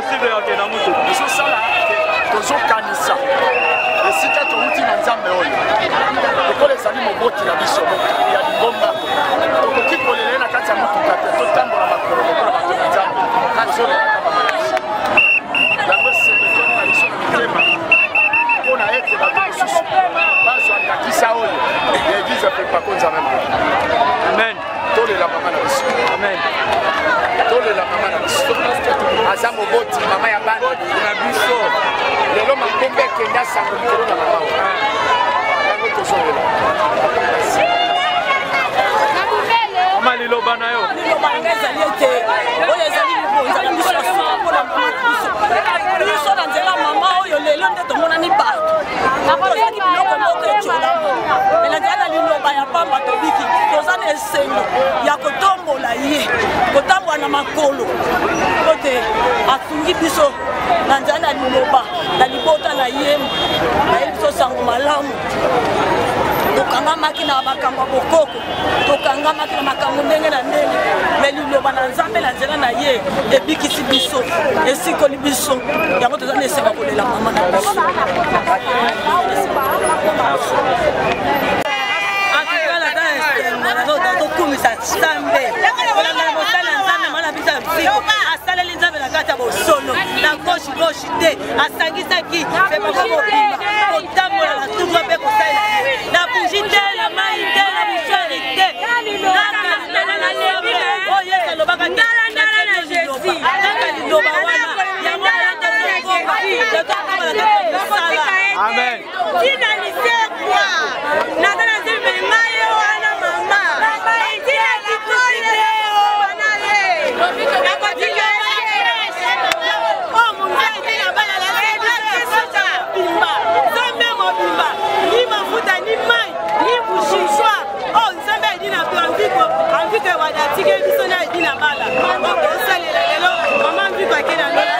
possible ya ke na mutu biso sala tozo kanisa esika touti na nzambe oyo ekolo ezali moboti na biso ya lingomba tokoki kolela na kati ya motuka te totambola makolo lokola bato na nzambe tozolelaka bamalasi yango esepetoni na biso na mitema mpona ete bato mosusu bazwa ndakisa oyo ya eglize pepako nzambe mama. Amen. Tolela mama na biso. Amen. Tolela mama na biso. Aza moboti mama ya bana na biso. Lelo makombe ekenda sango likolo na mama. Yango tozolela. Mama liloba na yo. Liloba na ezali ete oyo ezali libonza na biso mpona mama na biso. Biso na nzela mama oyo lelo nde tomonani bato. Tozali biloko moko etiolango. Elenzala liloba ya pamba tobiki. Toza na esengo ya kotombola ye. Kotambola na makolo. Kote atungi biso na nzela liloba na libota na ye. Na ye biso sango malamu. Tokangamaki na makambo ya bokoko. Tokangamaki na makambo ndenge na ndenge. Me liloba na nzambe na nzela na ye ebikisi biso esikoli biso yango toza na esengo kolela mama na biso. Tokumisa nzambe kolanda mosala nzambe mwana biso ya msiko asaleli nzambe na kati ya bosolo na goshi te asangisaki pepako mobima kotambola na tumba mpe kosalela na buji te na mai te na mishari te oyo yesu alobaka kaka liloba wana yango amen. Tina lisekwa naza na nzembe ngai wana mama tina kitoile wanale nakotika oh mungai tina bana la sasa bimba nzambe mobimba ni mafuta ni mai ni bushishwa oh nzambe dina amviko wadatike biso na dina bala okosalela lelo mama mviko akena ndola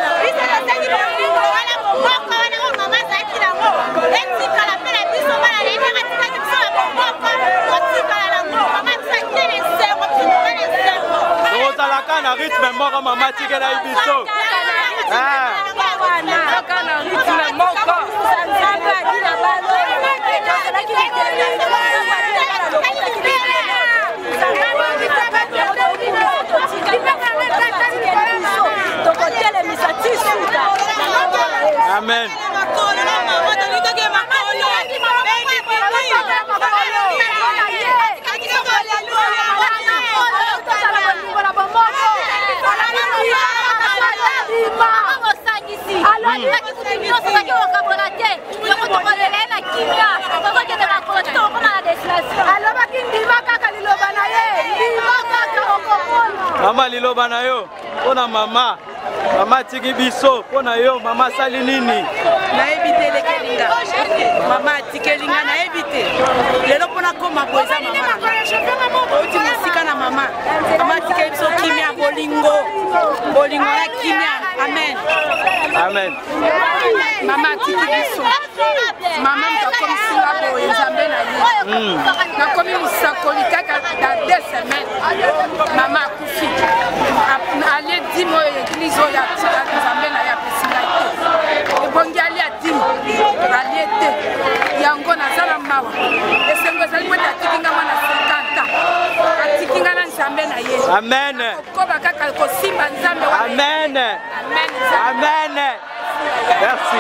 na rythme moko mama tikela ibiso na rythme moko amen. Mama liloba na yo pona mama tiki biso pona yo mama sali nini na ebite lekelinga mama tikelinga na ebite lelo pona koma boza mama oti musika na mama tike biso kimia bolingo na kimia amen amen mama tiki biso mama mtakomisinga boye nzambe na ye nakomi musakoli kaka da 2 semaines mama akufi ale dimo église oyo atika nzambe na ye apesinga te ebongi ali adimo alie te yango nazala mawa esengo ezali mwete atikinga mwana 50 ans atikinga na nzambe na ye amen koba kaka kosimba nzambe amen amen amen merci.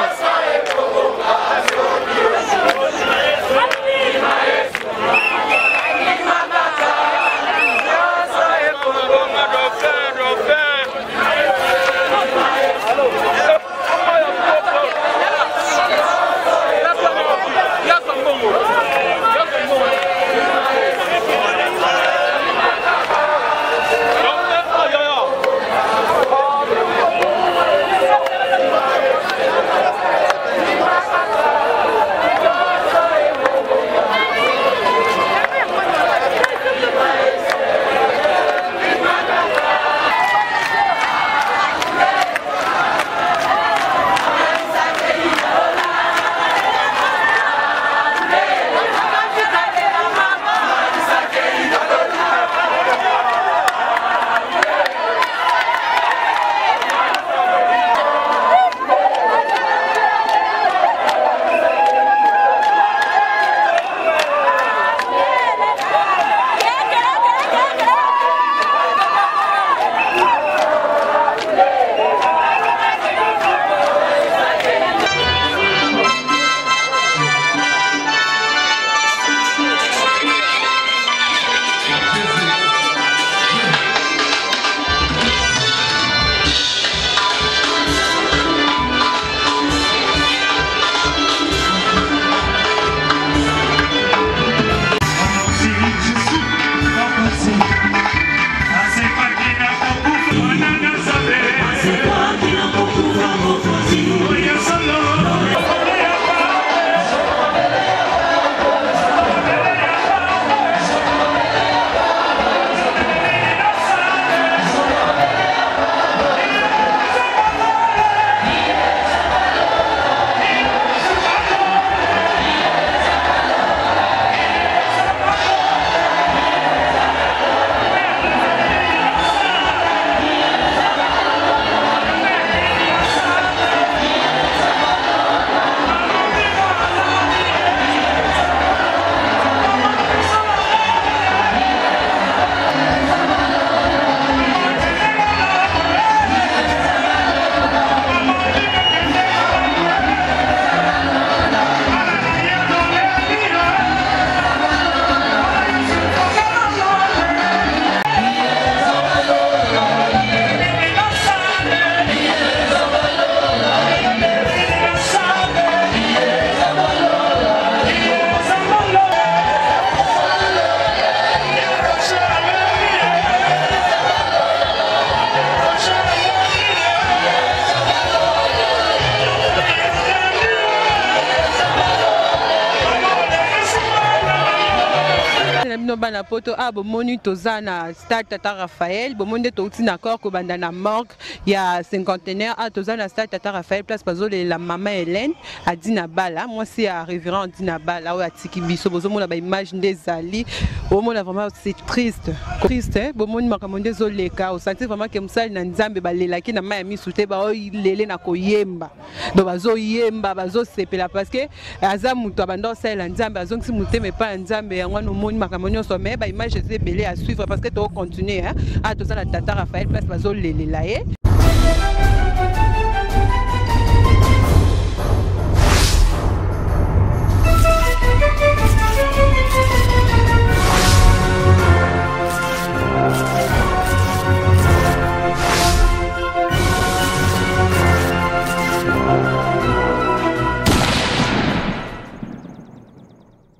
bana poto a bomoni tozana stade Tata Raphaël bomoni touti na corps ko banda na morgue ya cinquantenaire a tozana stade Tata Raphaël place bazole la maman Hélène a Dina Bala moi c'est à révérend Dina Bala o atiki biso bozomona ba image ndezali bomona vraiment c'est triste bomoni makamonde zoleka o sentir vraiment que musali na nzambe balelaki na maya misute ba o lele na koyemba do bazo yemba bazo sepela parce que aza muto abando sala nzambe azongisi muteme pa nzambe yango no moni makamonyo sommet ba image c'est belé à suivre parce que to continuer hein à to ça la Tata Raphaël place bazo lelela ye